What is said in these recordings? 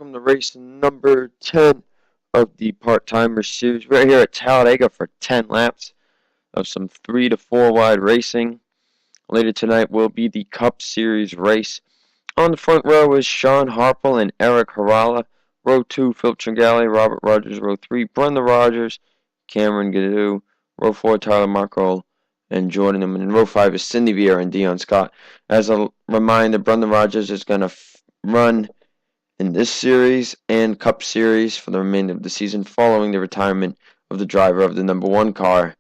welcome to race number 10 of the part-timer series. We're here at Talladega for 10 laps of some 3 to 4 wide racing. Later tonight will be the Cup Series race. On the front row is Sean Harple and Eric Harala. Row 2, Philip Tringali, Robert Rogers. Row 3, Brenda Rogers, Cameron Gaddu. Row 4, Tyler Markle and Jordan. And in row 5 is Cindy Vieira and Dion Scott. As a reminder, Brenda Rogers is going to run in this series and Cup Series for the remainder of the season following the retirement of the driver of the number 1 car,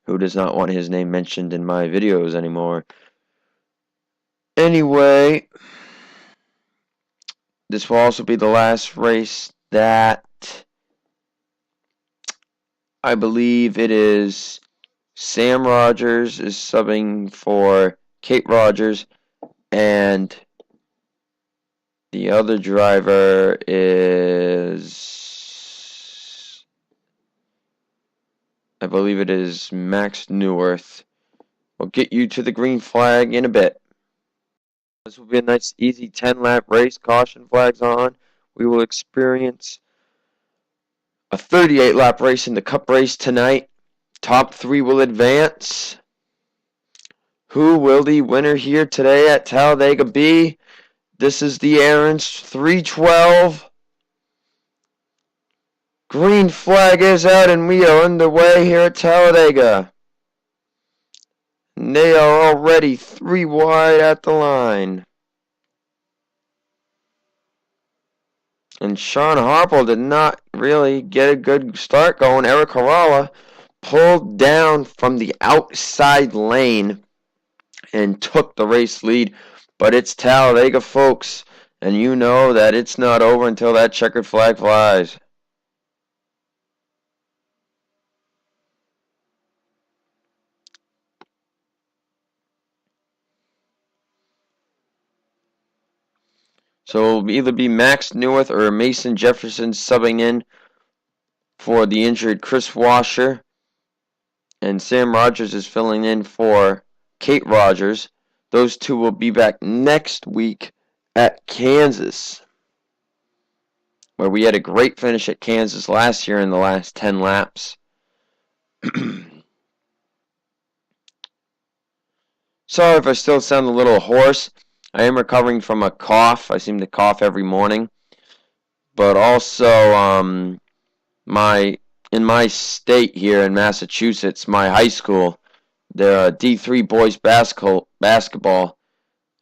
who does not want his name mentioned in my videos anymore. Anyway, this will also be the last race that I believe it is Sam Rogers is subbing for Kate Rogers, and the other driver is, I believe it is Max Neuwirth. We'll get you to the green flag in a bit. This will be a nice, easy 10-lap race. Caution flags on. We will experience a 38-lap race in the Cup race tonight. Top 3 will advance. Who will the winner here today at Talladega be? This is the Aaron's 312. Green flag is out and we are underway here at Talladega. And they are already 3 wide at the line. And Sean Harple did not really get a good start going. Eric Harala pulled down from the outside lane and took the race lead. But it's Talladega, folks, and you know that it's not over until that checkered flag flies. So it will either be Max Neuwirth or Mason Jefferson subbing in for the injured Chris Washer. And Sam Rogers is filling in for Kate Rogers. Those two will be back next week at Kansas, where we had a great finish at Kansas last year in the last 10 laps. Sorry if I still sound a little hoarse. I am recovering from a cough. I seem to cough every morning. But also, in my state here in Massachusetts, my high school, the D3 boys basketball,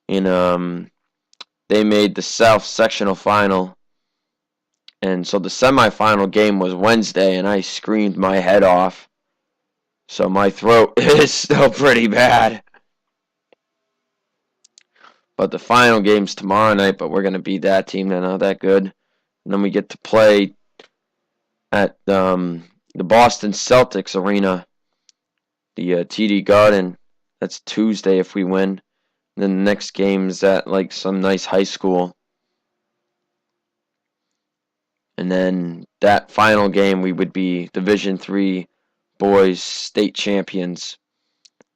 they made the South sectional final, and so the semifinal game was Wednesday, and I screamed my head off, so my throat is still pretty bad. But the final game's tomorrow night, but we're going to beat that team. They're not that good. And then we get to play at the Boston Celtics arena, the TD Garden. That's Tuesday if we win. And then the next game is at like some nice high school. And then that final game we would be Division III boys state champions,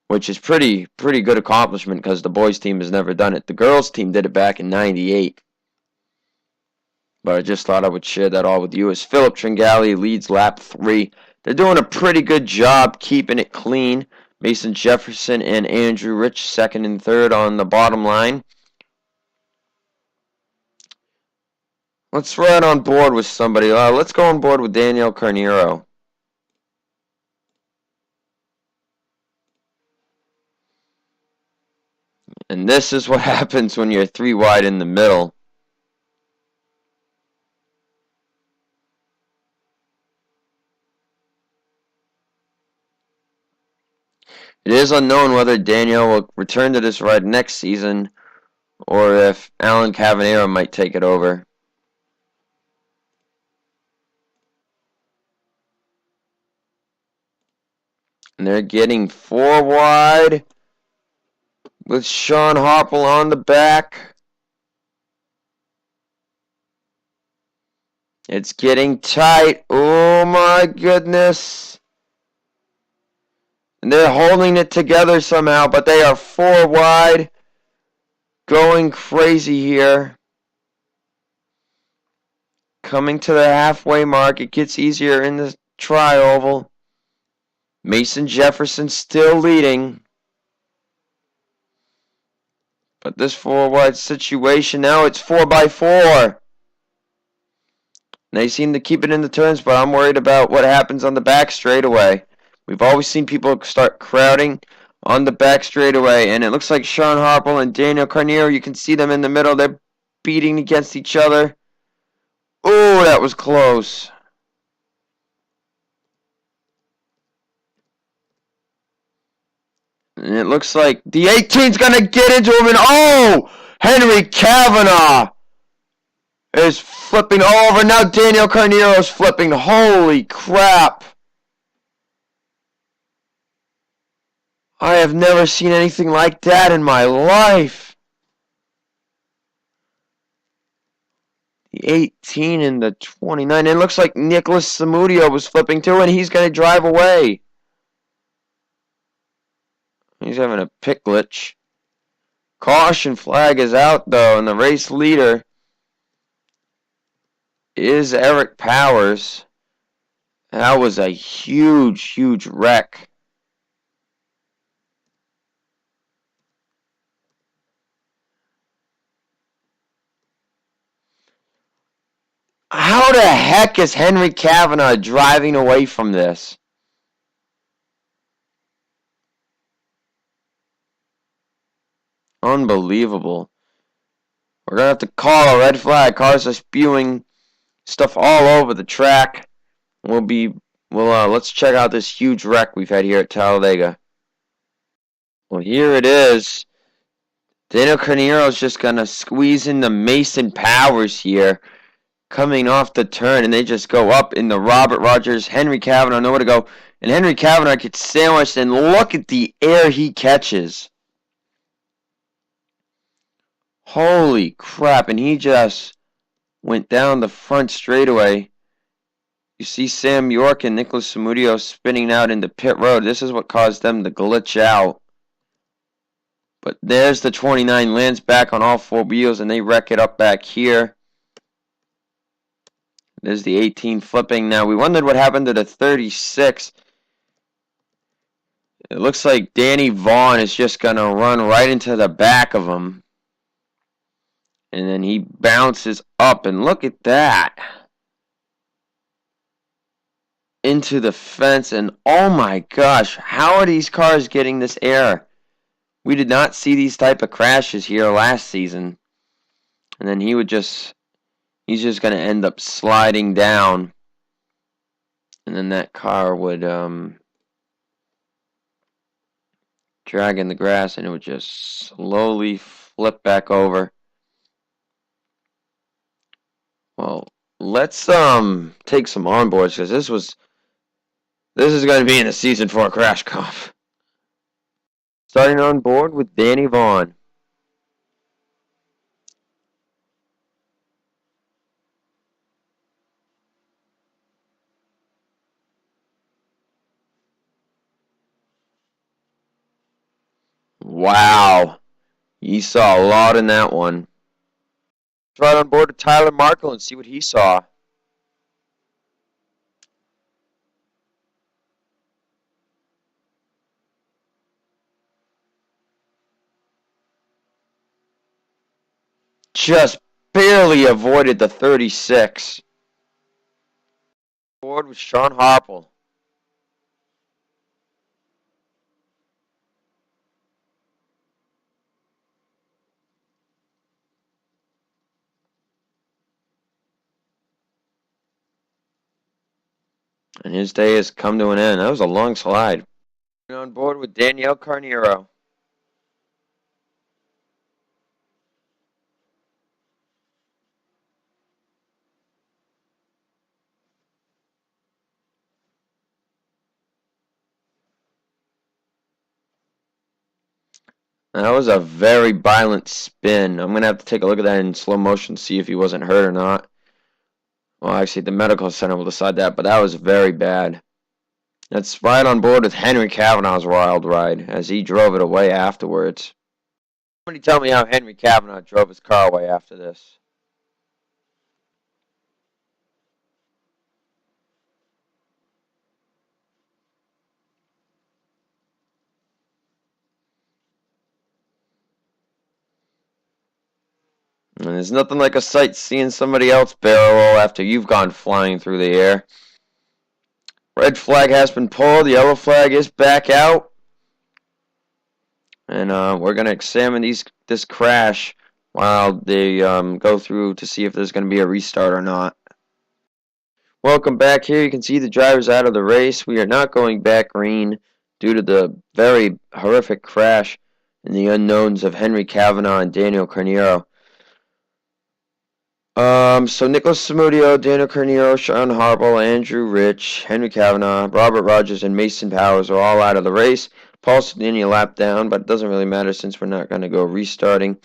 which is pretty good accomplishment because the boys team has never done it. The girls team did it back in '98. But I just thought I would share that all with you. As Philip Tringali leads lap 3. They're doing a pretty good job keeping it clean. Mason Jefferson and Andrew Rich, 2nd and 3rd on the bottom line. Let's ride on board with somebody. Let's go on board with Danielle Carnero. And this is what happens when you're 3 wide in the middle. It is unknown whether Danielle will return to this ride next season or if Alan Cavanero might take it over. And they're getting 4 wide with Sean Harple on the back. It's getting tight. Oh my goodness. And they're holding it together somehow, but they are 4 wide. Going crazy here. Coming to the halfway mark, it gets easier in the tri-oval. Mason Jefferson still leading. But this 4-wide situation, now it's 4x4. They seem to keep it in the turns, but I'm worried about what happens on the back straightaway. We've always seen people start crowding on the back straightaway, and it looks like Sean Harple and Daniel Carneiro, you can see them in the middle. They're beating against each other. Oh, that was close. And it looks like the 18's going to get into him, and oh, Henry Cavanaugh is flipping all over. Now Daniel Carneiro's flipping. Holy crap. I have never seen anything like that in my life. The 18 and the 29. It looks like Nicholas Samudio was flipping too, and he's going to drive away. He's having a pit glitch. Caution flag is out, though, and the race leader is Eric Powers. That was a huge, huge wreck. How the heck is Henry Cavanaugh driving away from this? Unbelievable. We're going to have to call a red flag. Cars are spewing stuff all over the track. Let's check out this huge wreck we've had here at Talladega. Well, here it is. Daniel Carneiro's just going to squeeze into Mason Powers here, coming off the turn, and they just go up in the Robert Rogers. Henry Cavanaugh nowhere to go, and Henry Cavanaugh gets sandwiched, and look at the air he catches. Holy crap, and he just went down the front straightaway. You see Sam York and Nicholas Samudio spinning out into pit road. This is what caused them to glitch out. But there's the 29, lands back on all four wheels, and they wreck it up back here. There's the 18 flipping. Now, we wondered what happened to the 36. It looks like Danny Vaughn is just going to run right into the back of him. And then he bounces up, and look at that. Into the fence, and oh my gosh, how are these cars getting this air? We did not see these type of crashes here last season. And then he's just going to end up sliding down. And then that car would drag in the grass, and it would just slowly flip back over. Well, let's take some onboards, because this is going to be in a season 4 crash comp. Starting on board with Danny Vaughn. Wow. You saw a lot in that one. Let's ride on board with Tyler Markle and see what he saw. Just barely avoided the 36. Board with Sean Harple. And his day has come to an end. That was a long slide. On board with Daniel Carneiro. That was a very violent spin. I'm going to have to take a look at that in slow motion, see if he wasn't hurt or not. Well, actually, the medical center will decide that, but that was very bad. Let's ride on board with Henry Cavanaugh's wild ride, as he drove it away afterwards. Somebody tell me how Henry Cavanaugh drove his car away after this. there's nothing like a sight seeing somebody else barrel roll after you've gone flying through the air. Red flag has been pulled. The yellow flag is back out. And we're going to examine this crash while they go through to see if there's going to be a restart or not. Welcome back. Here you can see the drivers out of the race. We are not going back green due to the very horrific crash in the unknowns of Henry Cavanaugh and Daniel Carneiro. So Nicholas Samudio, Daniel Carneiro, Sean Harbaugh, Andrew Rich, Henry Cavanaugh, Robert Rogers, and Mason Powers are all out of the race. Paul Sedini a lap down, but it doesn't really matter since we're not going to go restarting.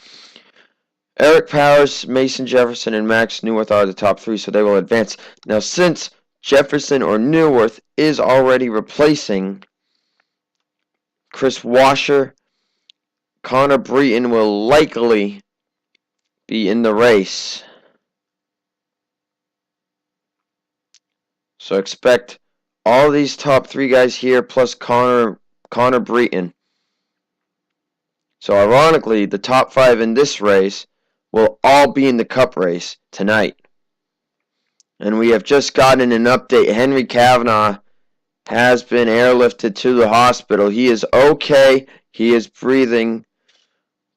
Eric Powers, Mason Jefferson, and Max Newworth are the top three, so they will advance. Now, since Jefferson or Newworth is already replacing Chris Washer, Connor Breton will likely be in the race. So expect all these top three guys here plus Connor Breton. So ironically, the top five in this race will all be in the Cup race tonight. And we have just gotten an update. Henry Cavanaugh has been airlifted to the hospital. He is okay. He is breathing.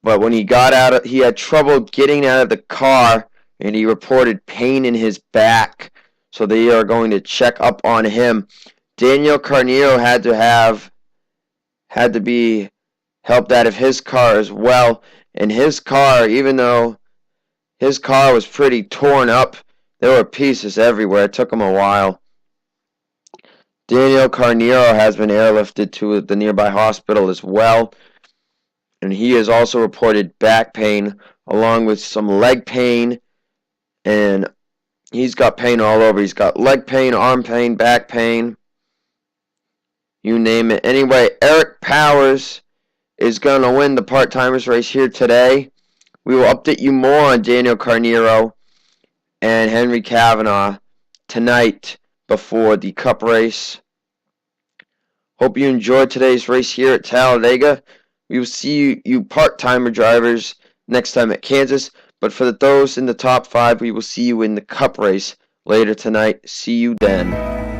But when he got out, he had trouble getting out of the car, and he reported pain in his back. So they are going to check up on him. Daniel Carneiro had to be helped out of his car as well. And his car, even though his car was pretty torn up, there were pieces everywhere. It took him a while. Daniel Carneiro has been airlifted to the nearby hospital as well. And he has also reported back pain along with some leg pain. And he's got pain all over. He's got leg pain, arm pain, back pain. You name it. Anyway, Eric Powers is going to win the part-timers race here today. We will update you more on Daniel Carneiro and Henry Cavanaugh tonight before the Cup race. Hope you enjoyed today's race here at Talladega. We will see you part-timer drivers next time at Kansas. But for those in the top five, we will see you in the Cup race later tonight. See you then.